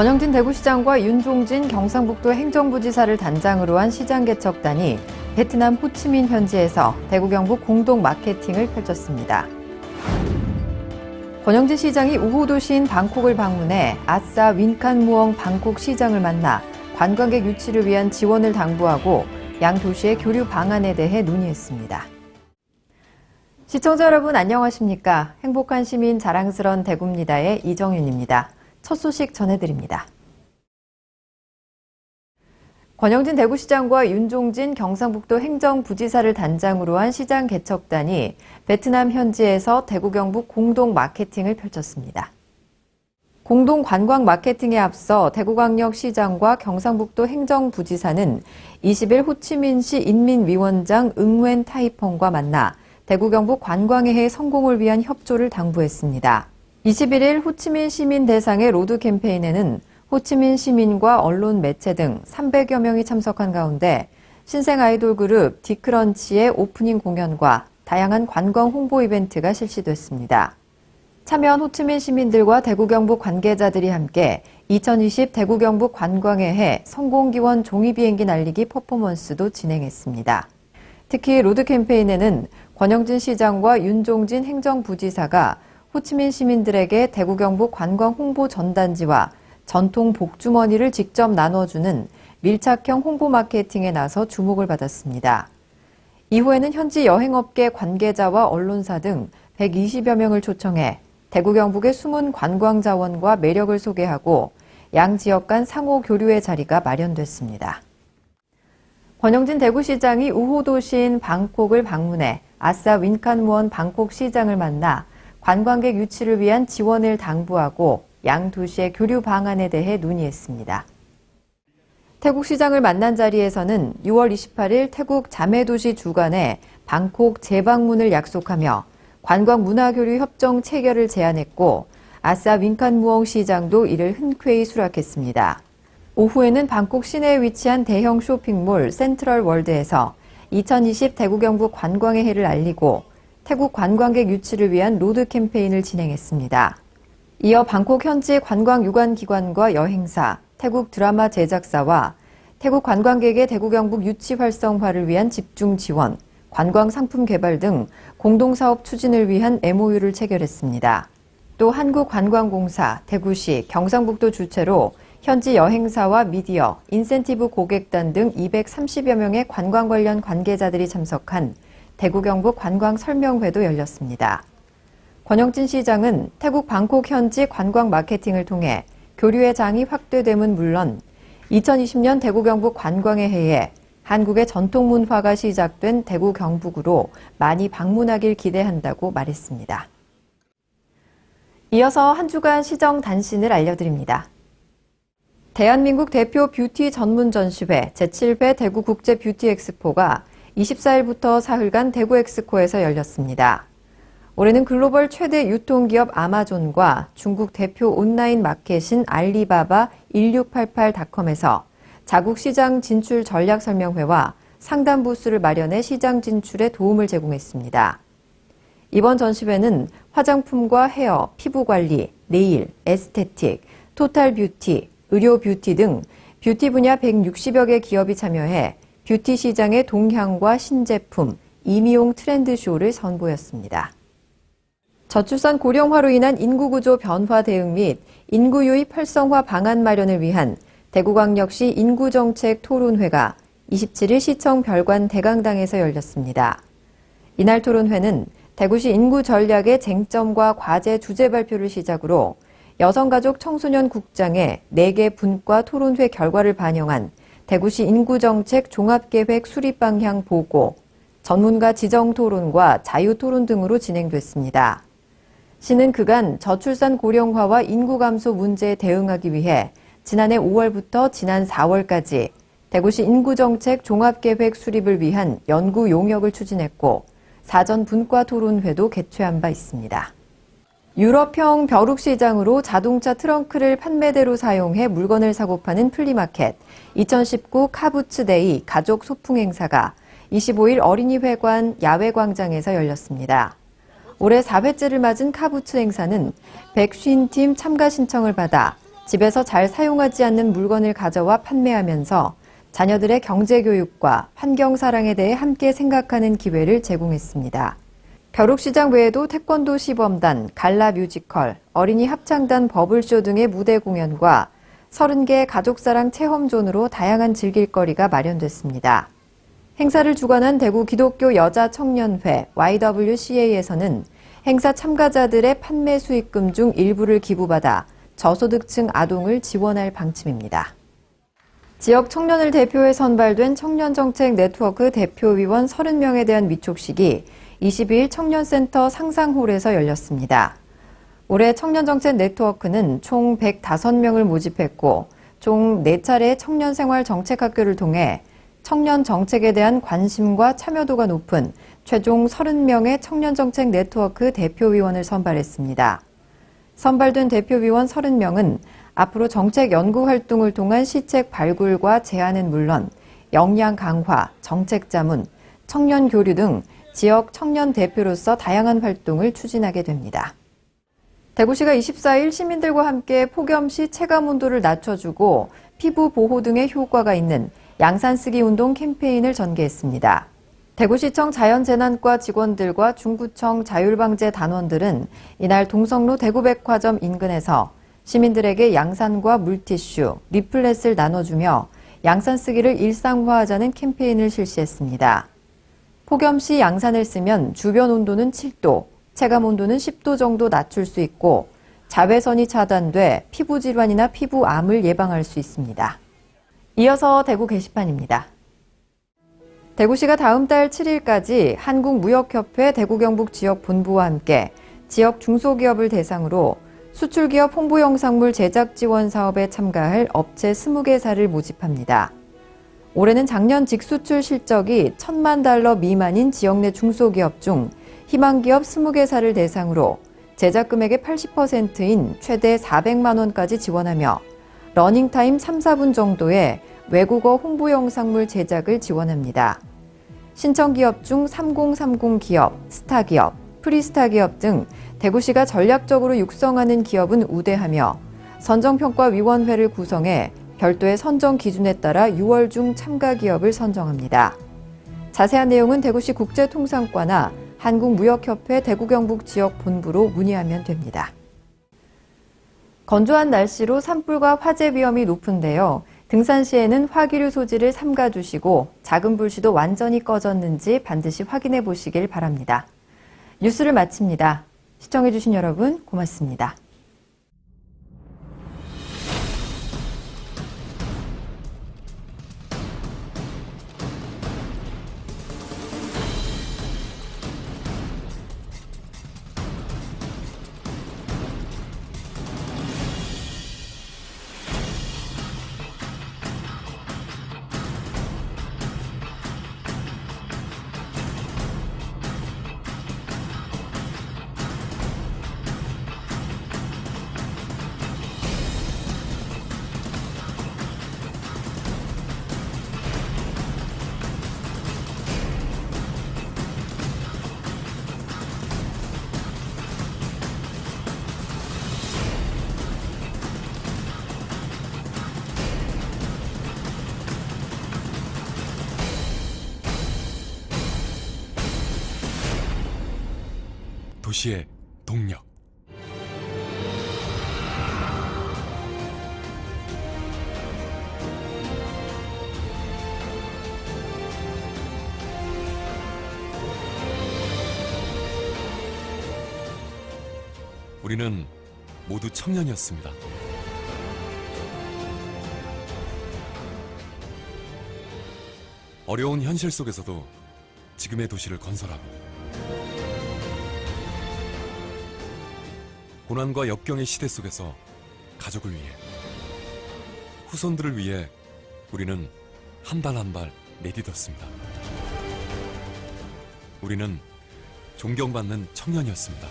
권영진 대구시장과 윤종진 경상북도 행정부지사를 단장으로 한 시장 개척단이 베트남 호치민 현지에서 대구 경북 공동 마케팅을 펼쳤습니다. 권영진 시장이 우호도시인 방콕을 방문해 아싸 윈칸 무엉 방콕 시장을 만나 관광객 유치를 위한 지원을 당부하고 양 도시의 교류 방안에 대해 논의했습니다. 시청자 여러분 안녕하십니까? 행복한 시민 자랑스런 대구입니다의 이정윤입니다. 첫 소식 전해드립니다. 권영진 대구시장과 윤종진 경상북도 행정부지사를 단장으로 한 시장 개척단이 베트남 현지에서 대구 경북 공동 마케팅을 펼쳤습니다. 공동 관광 마케팅에 앞서 대구광역시장과 경상북도 행정부지사는 20일 호치민시 인민위원장 응웬 타이펑과 만나 대구 경북 관광의 해 성공을 위한 협조를 당부했습니다. 21일 호치민 시민 대상의 로드 캠페인에는 호치민 시민과 언론 매체 등 300여 명이 참석한 가운데 신생 아이돌 그룹 디크런치의 오프닝 공연과 다양한 관광 홍보 이벤트가 실시됐습니다. 참여한 호치민 시민들과 대구 경북 관계자들이 함께 2020 대구 경북 관광의 해 성공기원 종이비행기 날리기 퍼포먼스도 진행했습니다. 특히 로드 캠페인에는 권영진 시장과 윤종진 행정부지사가 호치민 시민들에게 대구 경북 관광 홍보 전단지와 전통 복주머니를 직접 나눠주는 밀착형 홍보 마케팅에 나서 주목을 받았습니다. 이후에는 현지 여행업계 관계자와 언론사 등 120여 명을 초청해 대구 경북의 숨은 관광 자원과 매력을 소개하고 양 지역 간 상호 교류의 자리가 마련됐습니다. 권영진 대구시장이 우호도시인 방콕을 방문해 아싸 윈칸 무엉 방콕 시장을 만나 관광객 유치를 위한 지원을 당부하고 양 도시의 교류 방안에 대해 논의했습니다. 태국시장을 만난 자리에서는 6월 28일 태국 자매도시 주관에 방콕 재방문을 약속하며 관광문화교류 협정 체결을 제안했고 아싸 윈칸 무엉 시장도 이를 흔쾌히 수락했습니다. 오후에는 방콕 시내에 위치한 대형 쇼핑몰 센트럴 월드에서 2020 대구 경북 관광의 해를 알리고 태국 관광객 유치를 위한 로드 캠페인을 진행했습니다. 이어 방콕 현지 관광 유관기관과 여행사, 태국 드라마 제작사와 태국 관광객의 대구 경북 유치 활성화를 위한 집중 지원, 관광 상품 개발 등 공동사업 추진을 위한 MOU를 체결했습니다. 또 한국관광공사, 대구시, 경상북도 주최로 현지 여행사와 미디어, 인센티브 고객단 등 230여 명의 관광 관련 관계자들이 참석한 대구 경북 관광 설명회도 열렸습니다. 권영진 시장은 태국 방콕 현지 관광 마케팅을 통해 교류의 장이 확대됨은 물론 2020년 대구 경북 관광의 해에 한국의 전통 문화가 시작된 대구 경북으로 많이 방문하길 기대한다고 말했습니다. 이어서 한 주간 시정 단신을 알려드립니다. 대한민국 대표 뷰티 전문 전시회 제7회 대구 국제 뷰티 엑스포가 24일부터 사흘간 대구 엑스코에서 열렸습니다. 올해는 글로벌 최대 유통기업 아마존과 중국 대표 온라인 마켓인 알리바바 1688닷컴에서 자국 시장 진출 전략 설명회와 상담 부스를 마련해 시장 진출에 도움을 제공했습니다. 이번 전시회는 화장품과 헤어, 피부 관리, 네일, 에스테틱, 토탈 뷰티, 의료 뷰티 등 뷰티 분야 160여 개 기업이 참여해 뷰티 시장의 동향과 신제품, 이미용 트렌드쇼를 선보였습니다. 저출산 고령화로 인한 인구구조 변화 대응 및 인구 유입 활성화 방안 마련을 위한 대구광역시 인구정책 토론회가 27일 시청 별관 대강당에서 열렸습니다. 이날 토론회는 대구시 인구 전략의 쟁점과 과제 주제 발표를 시작으로 여성가족 청소년 국장의 4개 분과 토론회 결과를 반영한 대구시 인구정책 종합계획 수립 방향 보고, 전문가 지정 토론과 자유 토론 등으로 진행됐습니다. 시는 그간 저출산 고령화와 인구 감소 문제에 대응하기 위해 지난해 5월부터 지난 4월까지 대구시 인구정책 종합계획 수립을 위한 연구 용역을 추진했고 사전 분과 토론회도 개최한 바 있습니다. 유럽형 벼룩시장으로 자동차 트렁크를 판매대로 사용해 물건을 사고 파는 플리마켓 2019 카부츠데이 가족 소풍 행사가 25일 어린이회관 야외광장에서 열렸습니다. 올해 4회째를 맞은 카부츠 행사는 150팀 참가 신청을 받아 집에서 잘 사용하지 않는 물건을 가져와 판매하면서 자녀들의 경제교육과 환경사랑에 대해 함께 생각하는 기회를 제공했습니다. 벼룩시장 외에도 태권도 시범단, 갈라 뮤지컬, 어린이 합창단 버블쇼 등의 무대 공연과 30개 가족사랑 체험존으로 다양한 즐길거리가 마련됐습니다. 행사를 주관한 대구 기독교 여자청년회 YWCA에서는 행사 참가자들의 판매 수익금 중 일부를 기부받아 저소득층 아동을 지원할 방침입니다. 지역 청년을 대표해 선발된 청년정책 네트워크 대표위원 30명에 대한 위촉식이 22일 청년센터 상상홀에서 열렸습니다. 올해 청년정책 네트워크는 총 105명을 모집했고 총 4차례 청년생활정책학교를 통해 청년 정책에 대한 관심과 참여도가 높은 최종 30명의 청년정책 네트워크 대표위원을 선발했습니다. 선발된 대표위원 30명은 앞으로 정책 연구 활동을 통한 시책 발굴과 제안은 물론 역량 강화, 정책 자문, 청년 교류 등 지역 청년 대표로서 다양한 활동을 추진하게 됩니다. 대구시가 24일 시민들과 함께 폭염시 체감 온도를 낮춰주고 피부 보호 등의 효과가 있는 양산 쓰기 운동 캠페인을 전개했습니다. 대구시청 자연재난과 직원들과 중구청 자율방재 단원들은 이날 동성로 대구백화점 인근에서 시민들에게 양산과 물티슈, 리플렛을 나눠주며 양산 쓰기를 일상화하자는 캠페인을 실시했습니다. 폭염시 양산을 쓰면 주변 온도는 7도, 체감 온도는 10도 정도 낮출 수 있고 자외선이 차단돼 피부 질환이나 피부암을 예방할 수 있습니다. 이어서 대구 게시판입니다. 대구시가 다음 달 7일까지 한국무역협회 대구경북 지역본부와 함께 지역 중소기업을 대상으로 수출기업 홍보영상물 제작 지원 사업에 참가할 업체 20개사를 모집합니다. 올해는 작년 직수출 실적이 $10,000,000 미만인 지역 내 중소기업 중 희망기업 20개사를 대상으로 제작 금액의 80%인 최대 400만 원까지 지원하며 러닝타임 3, 4분 정도의 외국어 홍보 영상물 제작을 지원합니다. 신청 기업 중 3030 기업, 스타 기업, 프리스타 기업 등 대구시가 전략적으로 육성하는 기업은 우대하며 선정평가위원회를 구성해 별도의 선정 기준에 따라 6월 중 참가 기업을 선정합니다. 자세한 내용은 대구시 국제통상과나 한국무역협회 대구경북 지역 본부로 문의하면 됩니다. 건조한 날씨로 산불과 화재 위험이 높은데요. 등산 시에는 화기류 소지를 삼가주시고 작은 불씨도 완전히 꺼졌는지 반드시 확인해 보시길 바랍니다. 뉴스를 마칩니다. 시청해주신 여러분 고맙습니다. 도시의 동력. 우리는 모두 청년이었습니다. 어려운 현실 속에서도 지금의 도시를 건설하고 고난과 역경의 시대 속에서 가족을 위해, 후손들을 위해 우리는 한 발 한 발 내딛었습니다. 우리는 존경받는 청년이었습니다.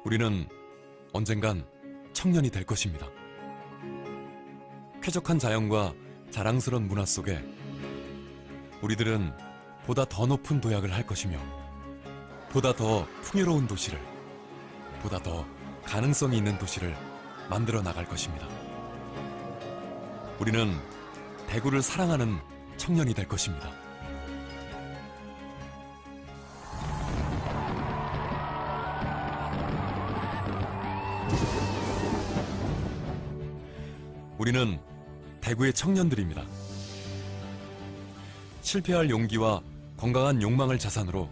우리는 언젠간 청년이 될 것입니다. 쾌적한 자연과 자랑스러운 문화 속에 우리들은 보다 더 높은 도약을 할 것이며 보다 더 풍요로운 도시를, 보다 더 가능성이 있는 도시를 만들어 나갈 것입니다. 우리는 대구를 사랑하는 청년이 될 것입니다. 우리는 대구의 청년들입니다. 실패할 용기와 건강한 욕망을 자산으로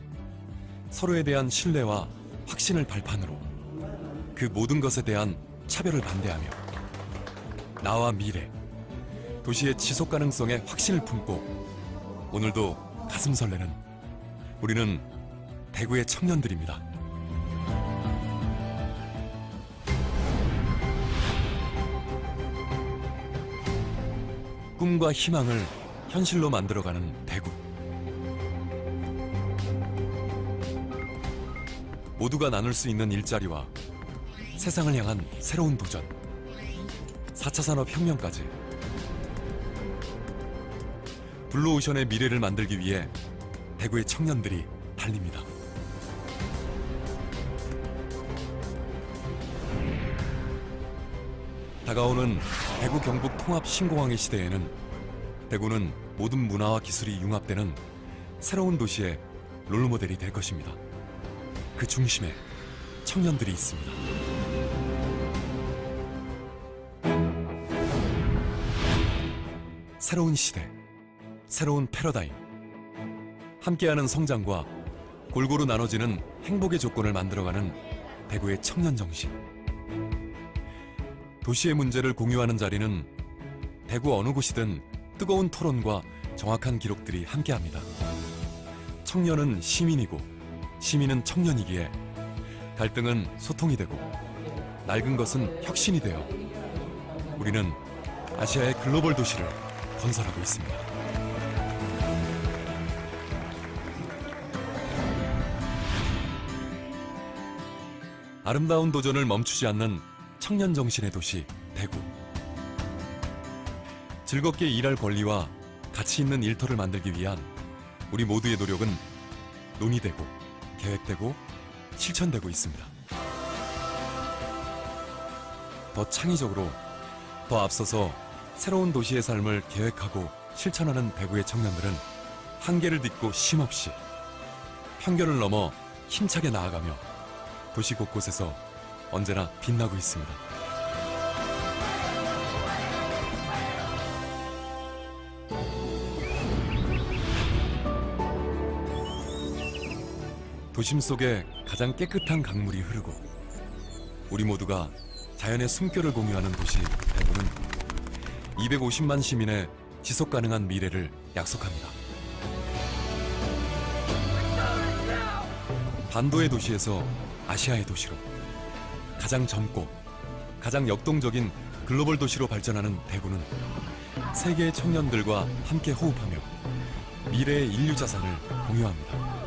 서로에 대한 신뢰와 확신을 발판으로 그 모든 것에 대한 차별을 반대하며 나와 미래, 도시의 지속 가능성에 확신을 품고 오늘도 가슴 설레는 우리는 대구의 청년들입니다. 꿈과 희망을 현실로 만들어가는 대구. 모두가 나눌 수 있는 일자리와 세상을 향한 새로운 도전, 4차 산업혁명까지 블루오션의 미래를 만들기 위해 대구의 청년들이 달립니다. 다가오는 대구 경북 통합 신공항의 시대에는 대구는 모든 문화와 기술이 융합되는 새로운 도시의 롤모델이 될 것입니다. 그 중심에 청년들이 있습니다. 새로운 시대, 새로운 패러다임, 함께하는 성장과 골고루 나눠지는 행복의 조건을 만들어가는 대구의 청년 정신. 도시의 문제를 공유하는 자리는 대구 어느 곳이든 뜨거운 토론과 정확한 기록들이 함께합니다. 청년은 시민이고 시민은 청년이기에 갈등은 소통이 되고 낡은 것은 혁신이 되어 우리는 아시아의 글로벌 도시를 건설하고 있습니다. 아름다운 도전을 멈추지 않는 청년 정신의 도시 대구. 즐겁게 일할 권리와 가치 있는 일터를 만들기 위한 우리 모두의 노력은 논의되고 계획되고 실천되고 있습니다. 더 창의적으로, 더 앞서서 새로운 도시의 삶을 계획하고 실천하는 대구의 청년들은 한계를 딛고 쉼없이 편견을 넘어 힘차게 나아가며 도시 곳곳에서 언제나 빛나고 있습니다. 도심 속에 가장 깨끗한 강물이 흐르고 우리 모두가 자연의 숨결을 공유하는 도시 대구는 250만 시민의 지속 가능한 미래를 약속합니다. 반도의 도시에서 아시아의 도시로 가장 젊고 가장 역동적인 글로벌 도시로 발전하는 대구는 세계의 청년들과 함께 호흡하며 미래의 인류 자산을 공유합니다.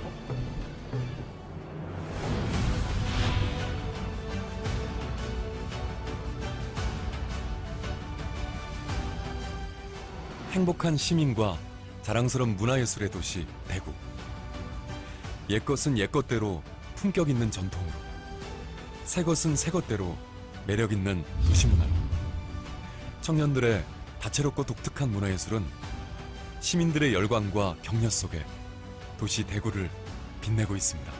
행복한 시민과 자랑스러운 문화예술의 도시 대구. 옛것은 옛것대로 품격 있는 전통으로, 새것은 새것대로 매력 있는 도시문화로 청년들의 다채롭고 독특한 문화예술은 시민들의 열광과 격려 속에 도시 대구를 빛내고 있습니다.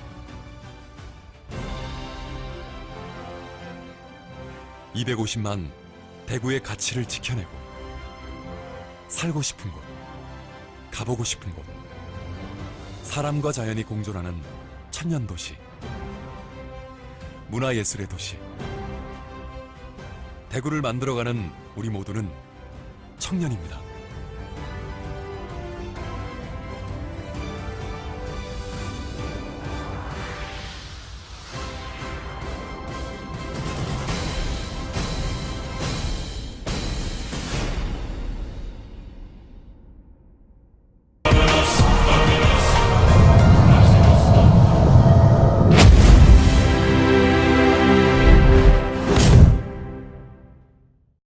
(250만) 대구의 가치를 지켜내고 살고 싶은 곳, 가보고 싶은 곳, 사람과 자연이 공존하는 천년도시, 문화예술의 도시. 대구를 만들어가는 우리 모두는 청년입니다.